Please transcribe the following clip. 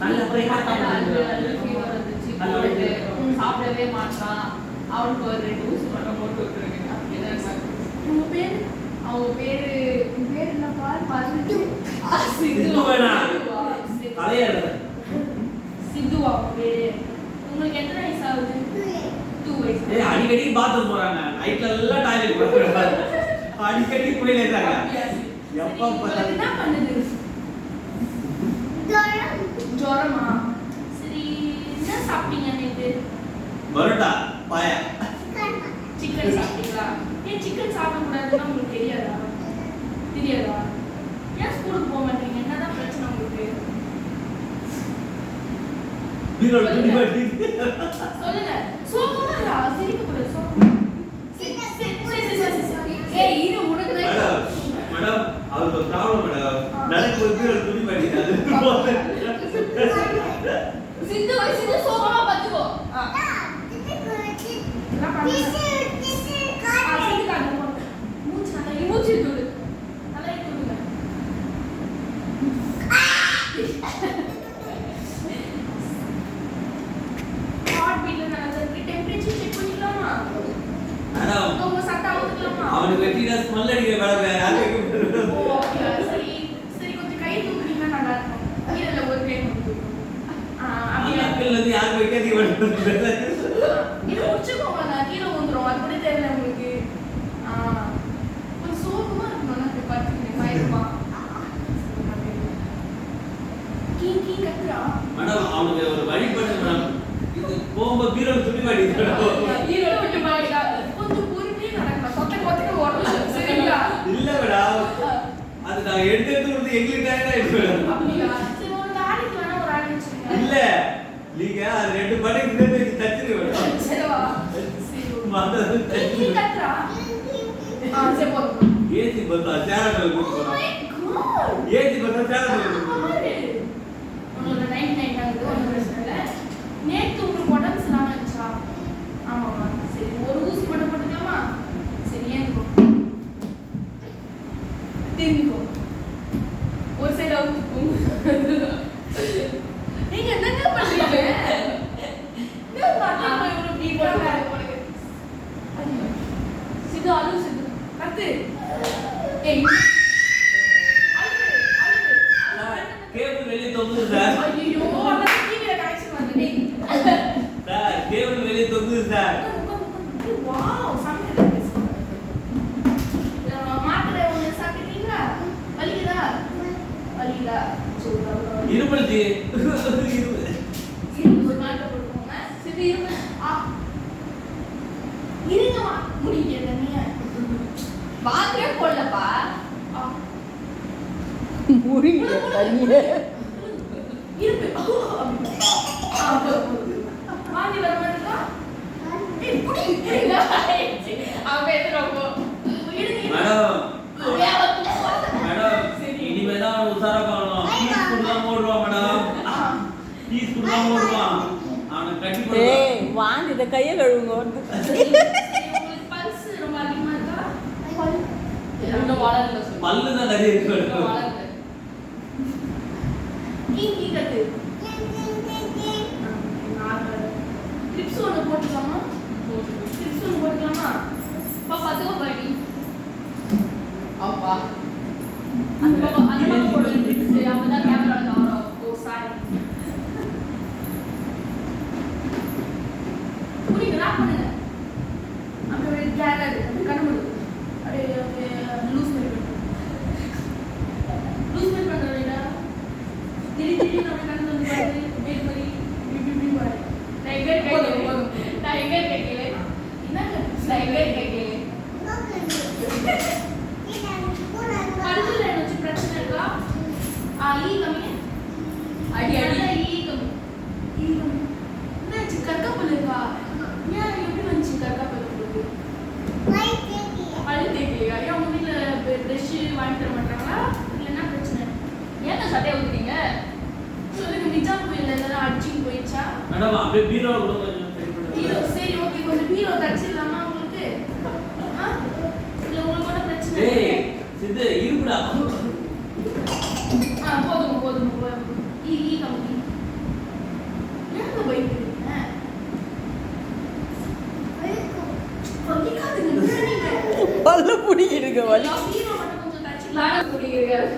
நல்ல போய் ஃபீவர் வந்துச்சு போயிட்டு சாப்பிடவே மாட்டான். அவனுக்கு ஒரு 2 ஊசி மட்டும் போட்டு விட்டுருக்கேன். அப்படிதான் உங்க பேர் அவங்க பேரு என்னப்பா பாரு சித்துவா பேரு. உங்களுக்கு எத்தனை வயசு ஆகுது? 2 வயசு. அடிக்கடி பாத்ரூம் போறாங்க. நைட்ல எல்லாம் டாய்லெட் போறாங்க. அடிக்கடி போயில இருக்காங்க. எப்ப பார்த்தாலும் என்ன பண்ணுது? ஜோரமா? சரி, என்ன சாப்பிட்டீங்க நேத்து? பரோட்டா பாயா சிக்கன் சாப்பிட்டீங்களா? ஏன் சிக்கன் சாப்பிட கூடாதுன்னு உங்களுக்கு தெரியாதா? ஏன் ஸ்கூலுக்கு போக மாட்டீங்க? என்னதான் பிரச்சனை உங்களுக்கு? சொல்லுங்க. சோகமா சிரிக்க கூடாது. சோகமா. ஏய் இது உனக்கு தான். மேடம் அவருக்கு ப்ராப்ளம் மேடம். நடக்கும்போது துணி மாட்டிட்டாரு. சிந்து வயசுல சோகமா பாத்துக்கோ. என்ன பண்ணுங்க? மூச்சு தூடு. நல்லா தூடுங்க. ஹார்ட் பீட்ல நல்லா டெம்பரேச்சர் செக் பண்ணிக்கலாமா? மேடம் உங்க சட்டை ஊத்துக்கலாமா? அவனுக்கு வெட்டினா ஸ்மெல் அடிக்க மேடம். யாருக்கு ஓகே சரி சரி கொஞ்சம் கை தூக்குனீங்கன்னா நல்லா இருக்கும். கீழ ஒரு கை தூக்கு. அப்படியே அக்கல்ல இருந்து யாருக்கு வைக்காதீங்க மேடம். இது முடிச்சுக்கோங்க. நான் கீழே வந்துரும். அது கூட தெரியல உங்களுக்கு. கொஞ்சம் சோகமா இருக்கணும். நான் பார்த்துக்கிறேன். மயக்கமா கீ கீ கத்துறா. மேடம் அவனுக்கு ஒரு வழி பண்ணுங்க மேடம். இது போகும்போது பீரோ துணி மாட்டிட்டாரு. ஹீரோ விட்டு மாட்டிடா. கொஞ்சம் பொறுமையா நடக்கணும். கொத்த ஓடலாம். சரிங்களா? இல்ல மேடம். அது நான் எடுத்து வந்து எங்களுக்கு டயர்ட் ஆயிடுச்சு மேடம். அப்படியா? சரி ஒரு ஆடிக்கு வேணா ஒரு ஆடி வச்சுக்கோங்க. இல்ல நீங்க அது 2 பட்டை கிட்ட தச்சிரு மேடம். சரிவா? சரி மதது கீ கத்துறா. சரி போதும். ஏசி பத்தா சேரல கூட்டி போறோம். ஏசி பத்தா சேரல உங்களோட 99 ஆகுது. ஒன்றும் பிரச்சனை இல்லை. நேற்று உங்களுக்கு உடம்பு சரியில்லாம இருந்துச்சா? ஆமாம்மா. சரி ஒரு ஊசி மட்டும் போட்டுக்கலாமா? சரி ஏந்துக்கோ. திரும்பிக்கோ. ஒரு சைடு அவுத்துக்கோ. நீங்க என்னங்க பண்றீங்க? என்ன மாட்டா இவ்வளோ இப்படி போடுறாங்க உனக்கு? சிது அழு சிது. கத்து. ஏய் கேபிள் வெளிய தொங்குது சார். ஐயோ அந்த டிவில கனெக்ஷன் வந்துட்டே. சார் கேபிள் வெளிய தொங்குது சார். வாவ் சமையல் பேசுங்க. மாத்திரை ஒன்று சாப்பிட்டீங்களா? வலிக்குதா? வலிக்குதா? சொல்லுங்க. இருமல்ஜி. இரும்பு மாத்திரை போடுவோங்க. சிறு இரும்பு. இருங்கம்மா முடிங்க நீங்க. மாத்திரை போடலப்பா. முடிங்க தண்ணியே. இரும்பு. வாந்தி வர மாதிரி இருக்கா? ஏய் புடி. அவன் பேசுறப்போ. மேடம் மேடம் இனிமே தான் உசாரா பண்ணணும். பீஸ் குடுலாம் போடுவான் மேடம். பீஸ் குடுலாம் போடுவான். அவனை கட்டி போடுவான். ஏய் வாந்தி இத கைய கழுவுங்க. உங்களுக்கு பல்ஸ் ரொம்ப அதிகமா இருக்கா? இன்னும் வளரல சொல்லு. பல்லு தான் நிறைய இருக்கு இன்னும் மேடம். வளரல. கீ கத்து. கிளிப்ஸ் ஒன்று போட்டுக்கலாமா? கிளிப்ஸ் ஒன்று போட்டுக்கலாமா? பாத்துக்கோ பாடி. அப்பா அந்த பக்கம் போடுங்க கிளிப்ஸ். அப்பதான் கேமரால கவர் ஆகும். ஓ சாரி. புரியுது லாக் பண்ணுங்க. அப்படியே கேரட் அப்படியே கண்ணு மூடு. அப்படியே லூஸ் பண்ணி பண்றீங்களா? திடீர்னு நம்ம கண்ணு வந்து பாரு. வேறு மாதிரி இப்படி பாரு. டைகர் கையில என்ன டைகர் கையில பல்லுல வச்சு பிரச்சனை இருக்கா? ஈ கம்மி. அடி ஈ கம்மி. என்னாச்சு? கற்காப்பல் இருக்கா? ஏன் எப்படி வந்துச்சு கற்காப்பல் உங்களுக்கு? பல்லு தேய்க்கலையா? ஏன் உங்க வீட்டில் ப்ரெஷ் வாங்கி தர மாட்டாங்களா? இல்லை என்ன பிரச்சனை? ஏன் சட்டையை ஊத்துறீங்க? சொல்லுங்க. நிஜாம் கோயில்ல எல்லாம் அடிச்சுட்டு போயிடுச்சா? மேடம் அப்படியே பீரோ கூட கொஞ்சம் சரி பண்ணுங்க. பீரோ சரி ஓகே. கொஞ்சம் பீரோ தச்சிடலாமா உங்களுக்கு? இல்லை உங்களுக்கு கூட பிரச்சனை இல்லை. ஏய் சித்து இருப்புடா. போதும் ஈ கம்மி. பல்ல பிடிக்கிடுங்க வலி நானும் பிடிக்கிறேன்